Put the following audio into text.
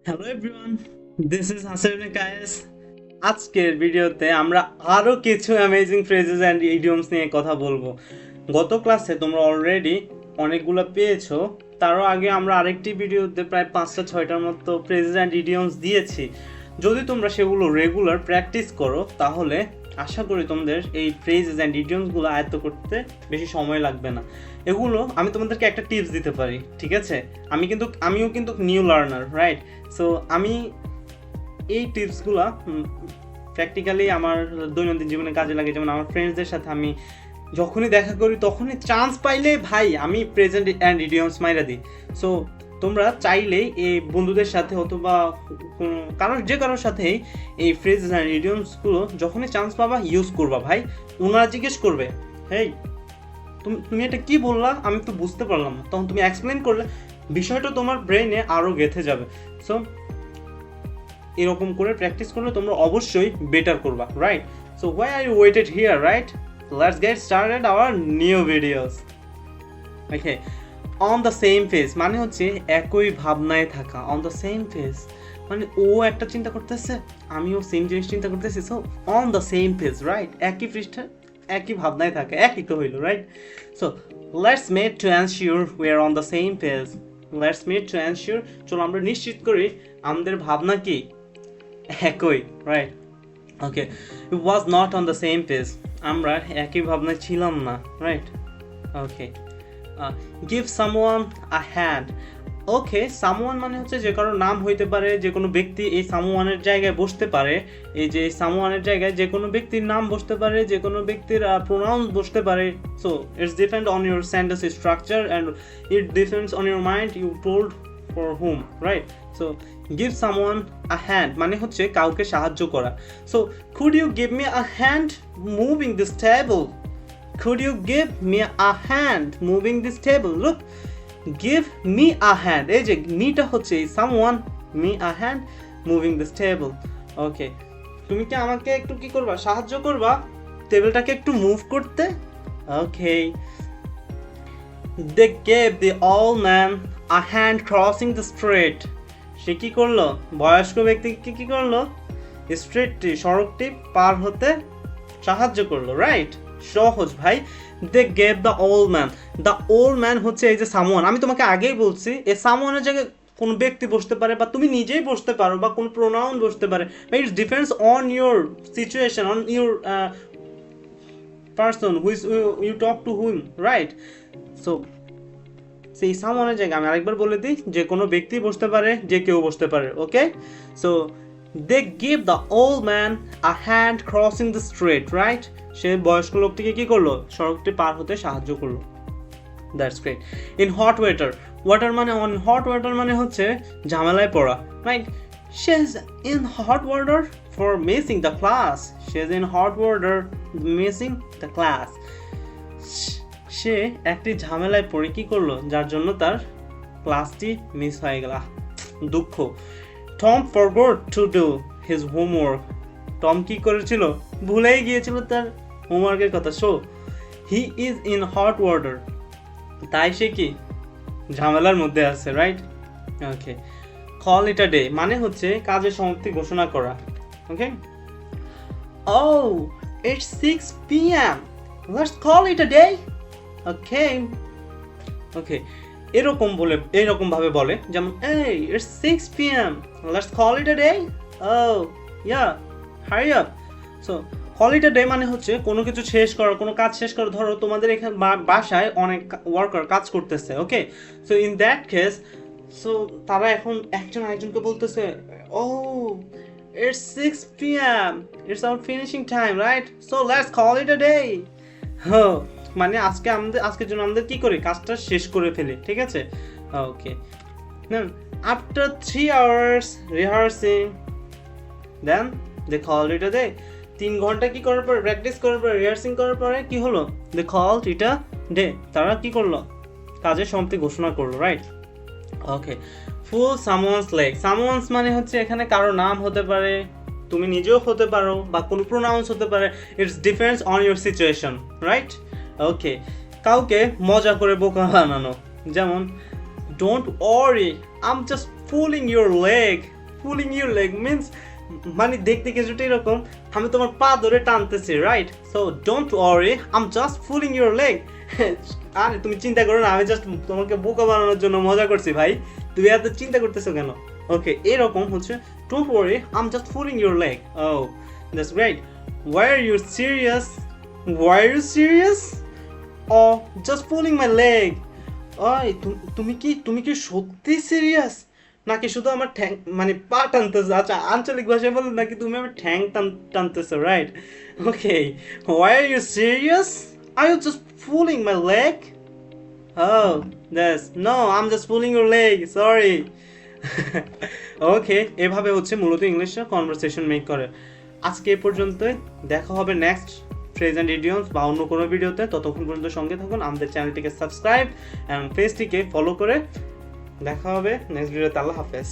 Hello everyone, this is Hasin Kayes. আজকের ভিডিওতে আমরা আরও কিছু অ্যামেজিং ফ্রেজেস অ্যান্ড ইডিয়মস নিয়ে কথা বলবো। গত ক্লাসে তোমরা অলরেডি অনেকগুলো পেয়েছো, তারও আগে আমরা আরেকটি ভিডিওতে প্রায় 5-6টার মতো ফ্রেজেস অ্যান্ড ইডিয়মস দিয়েছি। যদি তোমরা সেগুলো রেগুলার প্র্যাকটিস করো তাহলে আশা করি তোমাদের এই ফ্রেজেস অ্যান্ড ইডিয়মসগুলো আয়ত্ত করতে বেশি সময় লাগবে না। এগুলো আমি তোমাদেরকে একটা টিপস দিতে পারি, ঠিক আছে? আমিও কিন্তু নিউ লার্নার, রাইট? সো আমি এই টিপসগুলো প্র্যাকটিক্যালি আমার দৈনন্দিন জীবনে কাজে লাগে। যেমন আমার ফ্রেন্ডসদের সাথে আমি যখনই দেখা করি তখনই চান্স পাইলে ভাই আমি প্রেজেন্ট অ্যান্ড ইডিয়মস মাইরা দিই। সো তোমরা চাইলেই এই বন্ধুদের সাথে অথবা কারোর সাথেই এই ফ্রেজ অ্যান্ড ইডিয়মসগুলো যখনই চান্স পাবা ইউজ করবা ভাই। ওনারা জিজ্ঞেস করবে, হেই তুমি এটা কি বললা, আমি তো বুঝতে পারলাম না। তখন তুমি এক্সপ্লেন করলে বিষয়টা তোমার ব্রেনে আরও গেঁথে যাবে। সো এরকম করে প্র্যাকটিস করলে তোমরা অবশ্যই বেটার করবা, right? So why are you waited here, right? Let's get started our new videos. Okay, on the same phase মানে হচ্ছে একই ভাবনায় থাকা। অন দ্য সেম ফেজ মানে ও একটা চিন্তা করতেছে, আমিও সেম জিনিস চিন্তা করতেছি। So on the same phase, right? একই পৃষ্ঠা একই ভাবনায় থাকে, একই তো হইল, right? So let's made to ensure we are on the same page. Let's made to ensure, চলো আমরা নিশ্চিত করি আমাদের ভাবনা কি একই, right? Okay, it was not on the same page, আমরা একই ভাবনায় ছিলাম না, right? Okay, give someone a hand. Okay, someone মানে হচ্ছে যে কারোর নাম হইতে পারে, যে কোনো ব্যক্তি এই সামওয়ানের জায়গায় বসতে পারে। এই যে সামওয়ানের জায়গায় যে কোনো ব্যক্তির নাম বসতে পারে, যে কোনো ব্যক্তির প্রোনাউন্স বসতে পারে। So it's depend on your sentence structure and it depends on your mind you told for whom, right? So give someone a hand মানে হচ্ছে কাউকে সাহায্য করা। So could you give me a hand moving this table? Could you give me a hand moving this table? Look, give me a hand. এই যে মিটা হচ্ছে someone, me a hand moving this table. Okay, তুমি কি আমাকে একটু কি করবা, সাহায্য করবা টেবিলটাকে একটু মুভ করতে? Okay, they gave the old man a hand crossing the street. সে কি করলো, বয়স্ক ব্যক্তিকে কি করলো, স্ট্রিটটি সড়কটি পার হতে সাহায্য করলো, রাইট? সহজ ভাই। They gave the old man. The old man হচ্ছে এই যে সামওয়ান, আমি তোমাকে আগেই বলছি এই সামওয়ানের জায়গায় কোনো ব্যক্তি বসতে পারে বা তুমি নিজেই বসতে পারো বা কোনো প্রোনাউন বসতে পারে। It's depends on your situation, on your person which you talk to whom, right? So সেই সামওয়ানের জায়গায় আমি আরেকবার বলে দিই, যে কোনো ব্যক্তি বসতে পারে, যে কেউ বসতে পারে। Okay, so they give the old man a hand crossing the street, right? সে বয়স্ক লোকটিকে কি করলো, সড়কটি পার হতে সাহায্য করলো। That's great. In hot waiter, water মানে অন হট ওয়াটার মানে হচ্ছে ঝামেলায় পড়া, রাইট? She is in hot water for missing the class. She is in hot water missing the class. সে একটি ঝামেলায় পড়ে কি করলো, যার জন্য তার ক্লাসটি মিস হয়ে গেল। দুঃখ। Tom forgot to do his homework. Tom কি করেছিল, ভুলেই গিয়েছিল তার হোমওয়ার্কের কথা। So he is in hot water, তাই সে কি ঝামেলার মধ্যে আছে, right? Okay, call it a day মানে হচ্ছে কাজের সমাপ্তি ঘোষণা করা। Okay, oh it's 6 PM, let's call it a day. Okay okay, এরকম ভাবে বলে, যেমন এই it's 6 PM, let's call it a day. Oh yeah, hurry up. So call it a day মানে হচ্ছে কোনো কিছু শেষ করা, কোনো কাজ শেষ করা। ধরো তোমাদের এখানে বাসায় অনেক ওয়ার্কার কাজ করতেছে, okay? So in that case, so তারা এখন একজন আরেকজনকে বলতেছে, oh it's 6 PM, it's our finishing time, right? So let's call it a day. মানে আজকের জন্য আমাদের কি করি, কাজটা শেষ করে ফেলি, ঠিক আছে? Okay, after 3 hours rehearsing then they called it a day. 3 ঘন্টা কি করার পর, প্র্যাকটিস করার পর, রিহার্সিং করার পরে কি হলো, দে কলড ইট আ ডে। তারা কি করলো, কাজের সমাপ্তি ঘোষণা করলো, রাইট? ওকে, ফুল সামওয়ানস লেগ। সামওয়ানস মানে হচ্ছে এখানে কারো নাম হতে পারে, তুমি নিজেও হতে পারো, বা কোনো প্রোনাউন্স হতে পারে। It's depends on your situation, right? Okay, কাউকে মজা করে বোকা বানানো, যেমন don't worry, I am just pulling your leg pulling your leg means মানে দেখতে কিছুটা এরকম আমি তোমার পা ধরে টানতেছি, রাইট? So don't worry, I am just pulling your leg. আরে তুমি চিন্তা করো না, আমি জাস্ট তোমাকে বোকা বানানোর জন্য মজা করছি ভাই, তুমি এত চিন্তা করতেছো কেন? ওকে, এরকম হচ্ছে don't worry, I am just pulling your leg. Oh that's great. Why are you serious? Why are you serious? Oh just pulling my leg. ওই তুমি কি সত্যি সিরিয়াস, নাকি শুধু আমার ঠ্যাং মানে পা টানতেছো? আচ্ছা, আঞ্চলিক ভাষায় বলো নাকি তুমি আমার ঠ্যাং টানতেছো, রাইট? Okay, why are you serious? Are you just pulling my leg? Oh, that's no, I'm just pulling your leg. Sorry. Okay, এভাবে হচ্ছে মূলত ইংলিশে কনভারসেশন মেক করে। আজকে এ পর্যন্তই, দেখা হবে নেক্সট ফ্রেজ অ্যান্ড ইডিয়মস বা অন্য কোনো ভিডিওতে। ততক্ষণ পর্যন্ত সঙ্গে থাকুন, আমাদের চ্যানেলটিকে সাবস্ক্রাইব এবং পেজটিকে ফলো করে। দেখা হবে নেক্সট ভিডিওতে। আল্লাহ হাফেজ।